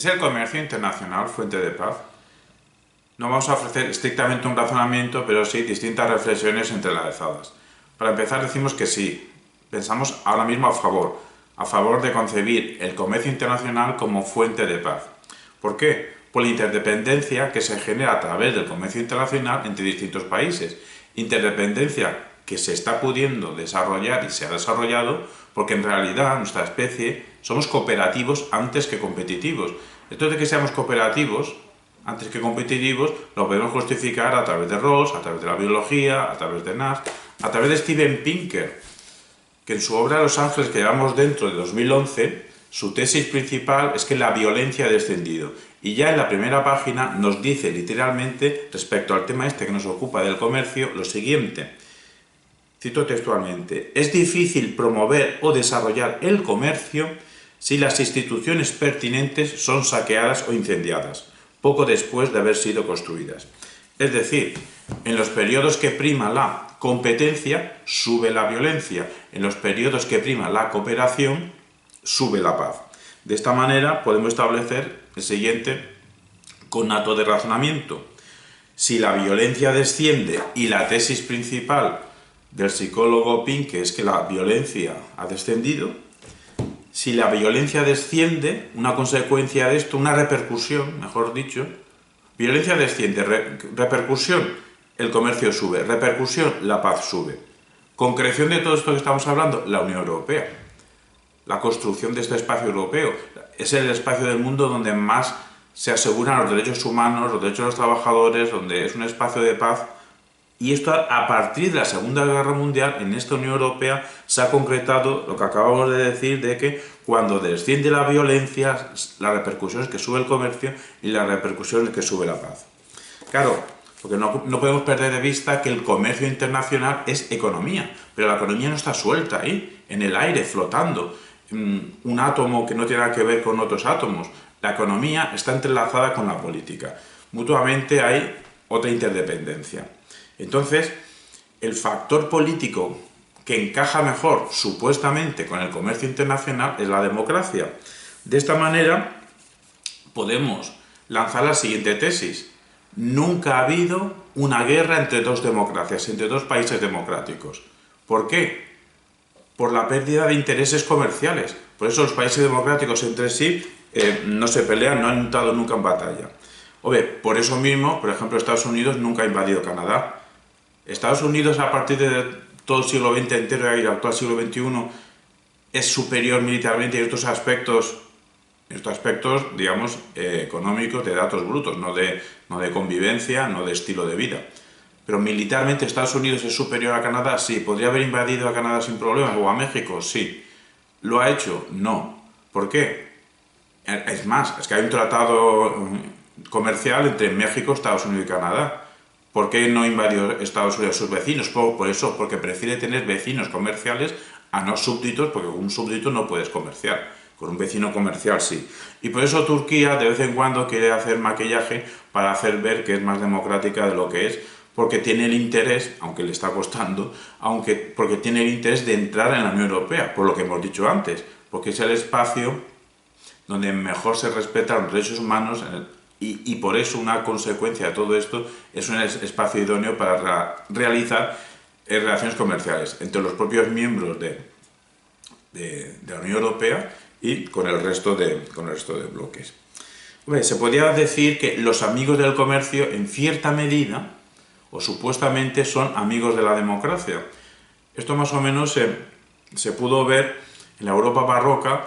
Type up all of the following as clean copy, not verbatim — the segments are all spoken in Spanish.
el comercio internacional fuente de paz? No vamos a ofrecer estrictamente un razonamiento, pero sí distintas reflexiones entrelazadas. Para empezar, decimos que sí, pensamos ahora mismo a favor de concebir el comercio internacional como fuente de paz. ¿Por qué? Por la interdependencia que se genera a través del comercio internacional entre distintos países. Interdependencia que se está pudiendo desarrollar y se ha desarrollado porque en realidad nuestra especie somos cooperativos antes que competitivos. Esto de que seamos cooperativos antes que competitivos lo podemos justificar a través de Rawls, a través de la biología, a través de Nash, a través de Steven Pinker, que en su obra Los Ángeles que llevamos dentro de 2011, su tesis principal es que la violencia ha descendido. Y ya en la primera página nos dice literalmente, respecto al tema este que nos ocupa del comercio, lo siguiente. Cito textualmente: es difícil promover o desarrollar el comercio si las instituciones pertinentes son saqueadas o incendiadas, poco después de haber sido construidas. Es decir, en los periodos que prima la competencia, sube la violencia. En los periodos que prima la cooperación, sube la paz. De esta manera podemos establecer el siguiente conato de razonamiento. Si la violencia desciende y la tesis principal del psicólogo Pinker es que la violencia ha descendido, si la violencia desciende, una consecuencia de esto, una repercusión, mejor dicho, violencia desciende, repercusión, el comercio sube, repercusión, la paz sube. Concreción de todo esto que estamos hablando, la Unión Europea. La construcción de este espacio europeo es el espacio del mundo donde más se aseguran los derechos humanos, los derechos de los trabajadores, donde es un espacio de paz. Y esto a partir de la Segunda Guerra Mundial, en esta Unión Europea, se ha concretado lo que acabamos de decir, de que cuando desciende la violencia, la repercusión es que sube el comercio y la repercusión es que sube la paz. Claro, porque no podemos perder de vista que el comercio internacional es economía, pero la economía no está suelta ahí, en el aire, flotando. Un átomo que no tiene nada que ver con otros átomos. La economía está entrelazada con la política. Mutuamente hay otra interdependencia. Entonces, el factor político que encaja mejor, supuestamente, con el comercio internacional es la democracia. De esta manera, podemos lanzar la siguiente tesis. Nunca ha habido una guerra entre dos democracias, entre dos países democráticos. ¿Por qué? Por la pérdida de intereses comerciales. Por eso los países democráticos entre sí no se pelean, no han entrado nunca en batalla. Por eso mismo, por ejemplo, Estados Unidos nunca ha invadido Canadá. Estados Unidos, a partir de todo el siglo XX entero y el actual siglo XXI, es superior militarmente en estos aspectos, digamos, económicos, de datos brutos, no de convivencia, no de estilo de vida. Pero militarmente Estados Unidos es superior a Canadá, sí. ¿Podría haber invadido a Canadá sin problemas? ¿O a México? Sí. ¿Lo ha hecho? No. ¿Por qué? Es más, es que hay un tratado comercial entre México, Estados Unidos y Canadá. ¿Por qué no invadió Estados Unidos a sus vecinos? Por eso, porque prefiere tener vecinos comerciales a no súbditos, porque con un súbdito no puedes comerciar. Con un vecino comercial sí. Y por eso Turquía de vez en cuando quiere hacer maquillaje para hacer ver que es más democrática de lo que es, porque tiene el interés, aunque le está costando, porque tiene el interés de entrar en la Unión Europea, por lo que hemos dicho antes, porque es el espacio donde mejor se respetan los derechos humanos y por eso una consecuencia de todo esto es un espacio idóneo para realizar relaciones comerciales entre los propios miembros de la Unión Europea y con el resto de bloques. Se podría decir que los amigos del comercio, en cierta medida, o supuestamente, son amigos de la democracia. Esto más o menos se pudo ver en la Europa barroca,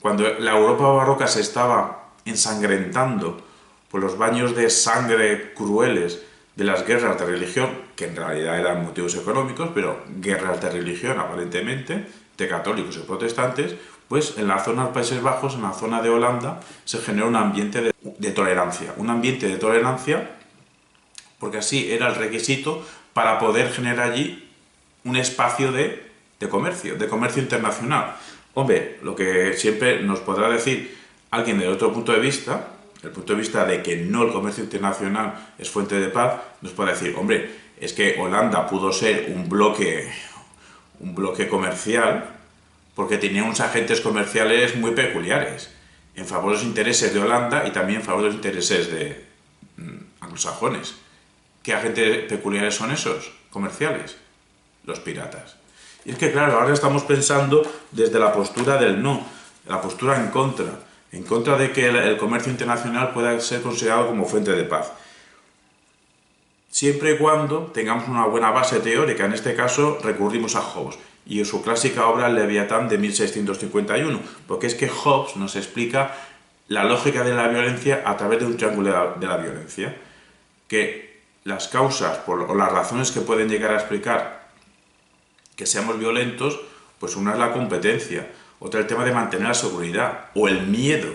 cuando la Europa barroca se estaba ensangrentando por los baños de sangre crueles de las guerras de religión, que en realidad eran motivos económicos, pero guerras de religión aparentemente, de católicos y protestantes. Pues en la zona de los Países Bajos, en la zona de Holanda, se generó un ambiente de tolerancia. Un ambiente de tolerancia porque así era el requisito para poder generar allí un espacio de comercio internacional. Lo que siempre nos podrá decir alguien de otro punto de vista, el punto de vista de que no el comercio internacional es fuente de paz, nos puede decir, es que Holanda pudo ser un bloque comercial porque tenía unos agentes comerciales muy peculiares. en favor de los intereses de Holanda y también en favor de los intereses de anglosajones. ¿Qué agentes peculiares son esos? Comerciales. Los piratas. Y es que, claro, ahora estamos pensando desde la postura del no, la postura en contra de que el comercio internacional pueda ser considerado como fuente de paz. Siempre y cuando tengamos una buena base teórica, en este caso recurrimos a Hobbes y su clásica obra El Leviatán de 1651, porque es que Hobbes nos explica la lógica de la violencia a través de un triángulo de la violencia, que las causas o las razones que pueden llegar a explicar que seamos violentos, pues una es la competencia, otra el tema de mantener la seguridad o el miedo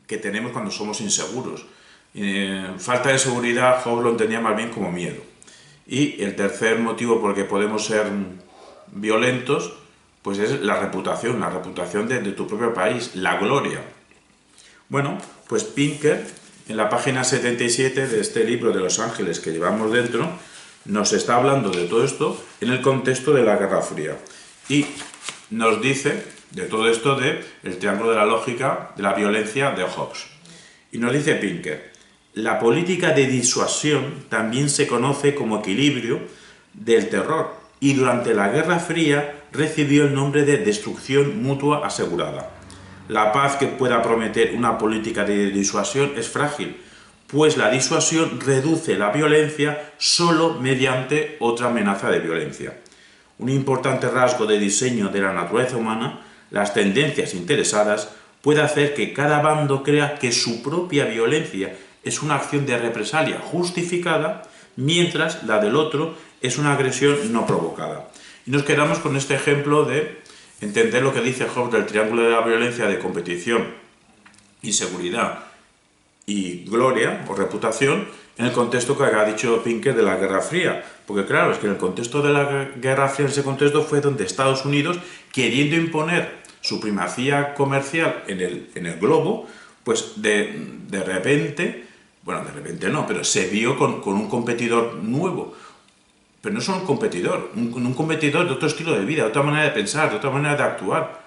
que tenemos cuando somos inseguros. Falta de seguridad, Hobbes lo entendía más bien como miedo. Y el tercer motivo por el que podemos ser violentos, pues es la reputación de tu propio país, la gloria. Bueno, pues Pinker, en la página 77 de este libro de Los Ángeles que llevamos dentro, nos está hablando de todo esto en el contexto de la Guerra Fría. Y nos dice de todo esto del triángulo de la lógica de la violencia de Hobbes. Y nos dice Pinker: la política de disuasión también se conoce como equilibrio del terror y durante la Guerra Fría recibió el nombre de destrucción mutua asegurada. La paz que pueda prometer una política de disuasión es frágil, pues la disuasión reduce la violencia solo mediante otra amenaza de violencia. Un importante rasgo de diseño de la naturaleza humana, las tendencias interesadas, puede hacer que cada bando crea que su propia violencia es una acción de represalia justificada, mientras la del otro es una agresión no provocada. Y nos quedamos con este ejemplo de entender lo que dice Hobbes del triángulo de la violencia de competición, inseguridad y gloria o reputación en el contexto que ha dicho Pinker de la Guerra Fría. Porque claro, es que en el contexto de la Guerra Fría, en ese contexto fue donde Estados Unidos, queriendo imponer su primacía comercial en el globo, pues de repente, bueno, de repente no, pero se vio con un competidor nuevo. Pero no solo un competidor de otro estilo de vida, de otra manera de pensar, de otra manera de actuar,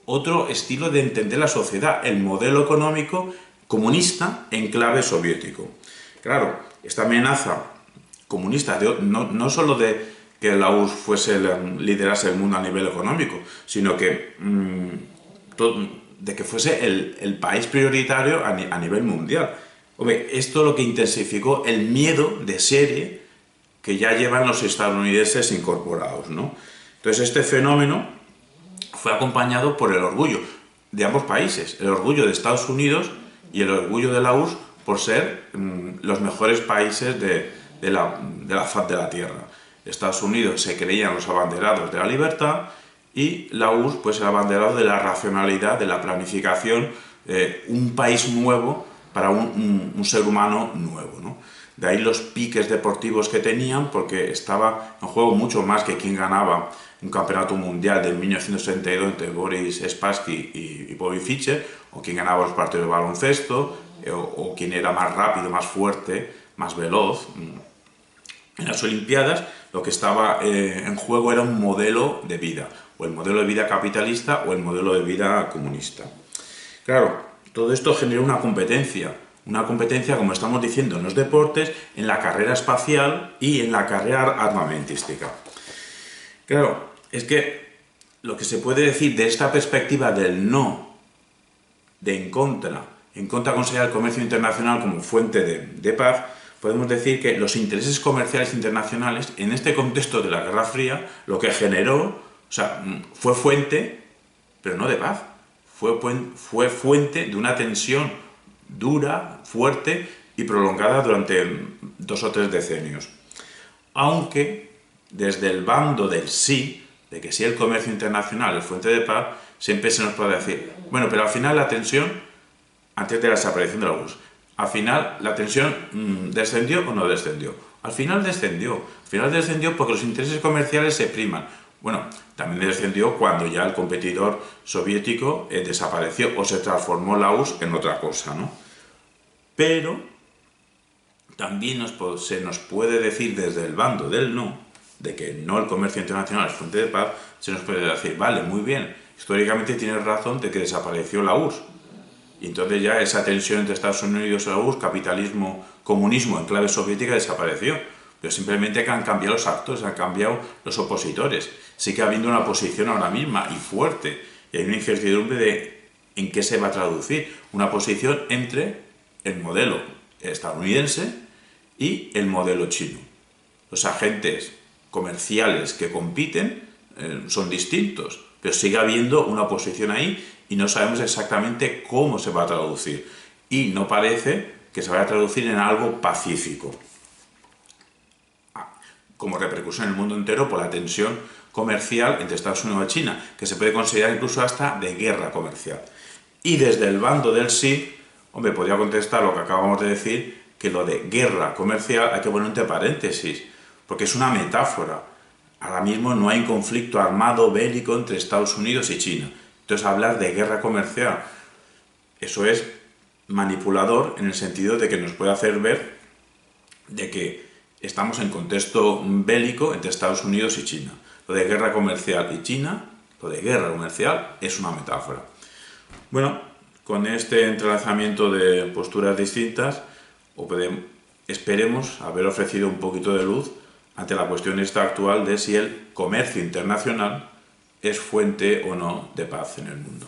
otro estilo de entender la sociedad, el modelo económico comunista en clave soviético. Claro, esta amenaza comunista, no solo de que la URSS liderase el mundo a nivel económico, sino que de que fuese el país prioritario a nivel mundial. Hombre, esto lo que intensificó el miedo de serie que ya llevan los estadounidenses incorporados, ¿no? Entonces este fenómeno fue acompañado por el orgullo de ambos países, el orgullo de Estados Unidos y el orgullo de la URSS por ser los mejores países de la faz de la Tierra. Estados Unidos se creían los abanderados de la libertad y la URSS pues el abanderado de la racionalidad, de la planificación, un país nuevo para un ser humano nuevo, ¿no? De ahí los piques deportivos que tenían, porque estaba en juego mucho más que quién ganaba un campeonato mundial de 1962 entre Boris Spassky y Bobby Fischer, o quién ganaba los partidos de baloncesto, o quién era más rápido, más fuerte, más veloz. En las Olimpiadas lo que estaba en juego era un modelo de vida, o el modelo de vida capitalista o el modelo de vida comunista. Claro, todo esto generó una competencia, como estamos diciendo en los deportes, en la carrera espacial y en la carrera armamentística. Claro, es que lo que se puede decir de esta perspectiva del no, de en contra considerar el comercio internacional como fuente de paz, podemos decir que los intereses comerciales internacionales, en este contexto de la Guerra Fría, lo que generó, fue fuente, pero no de paz, fue fuente de una tensión dura, fuerte y prolongada durante 2 o 3 decenios. Aunque, desde el bando del sí, de que sí el comercio internacional es fuente de paz, siempre se nos puede decir, bueno, pero al final la tensión, antes de la desaparición de la URSS, al final la tensión ¿descendió o no descendió? Al final descendió porque los intereses comerciales se priman. Bueno, también descendió cuando ya el competidor soviético desapareció o se transformó la URSS en otra cosa, ¿no? Pero también se nos puede decir desde el bando del no, de que no el comercio internacional es fuente de paz, se nos puede decir, vale, muy bien, históricamente tienes razón de que desapareció la URSS. Y entonces ya esa tensión entre Estados Unidos y la URSS, capitalismo, comunismo en clave soviética, desapareció. Pero simplemente que han cambiado los actores, han cambiado los opositores. Sigue habiendo una posición ahora misma y fuerte. Y hay una incertidumbre de en qué se va a traducir. Una posición entre el modelo estadounidense y el modelo chino. Los agentes comerciales que compiten son distintos, pero sigue habiendo una posición ahí y no sabemos exactamente cómo se va a traducir. Y no parece que se vaya a traducir en algo pacífico, como repercusión en el mundo entero por la tensión comercial entre Estados Unidos y China, que se puede considerar incluso hasta de guerra comercial. Y desde el bando del sí, hombre, podría contestar lo que acabamos de decir, que lo de guerra comercial hay que poner entre paréntesis, porque es una metáfora. Ahora mismo no hay un conflicto armado bélico entre Estados Unidos y China. Entonces hablar de guerra comercial, eso es manipulador en el sentido de que nos puede hacer ver de que estamos en contexto bélico entre Estados Unidos y China. Lo de guerra comercial y China, lo de guerra comercial es una metáfora. Bueno, con este entrelazamiento de posturas distintas, esperemos haber ofrecido un poquito de luz ante la cuestión esta actual de si el comercio internacional es fuente o no de paz en el mundo.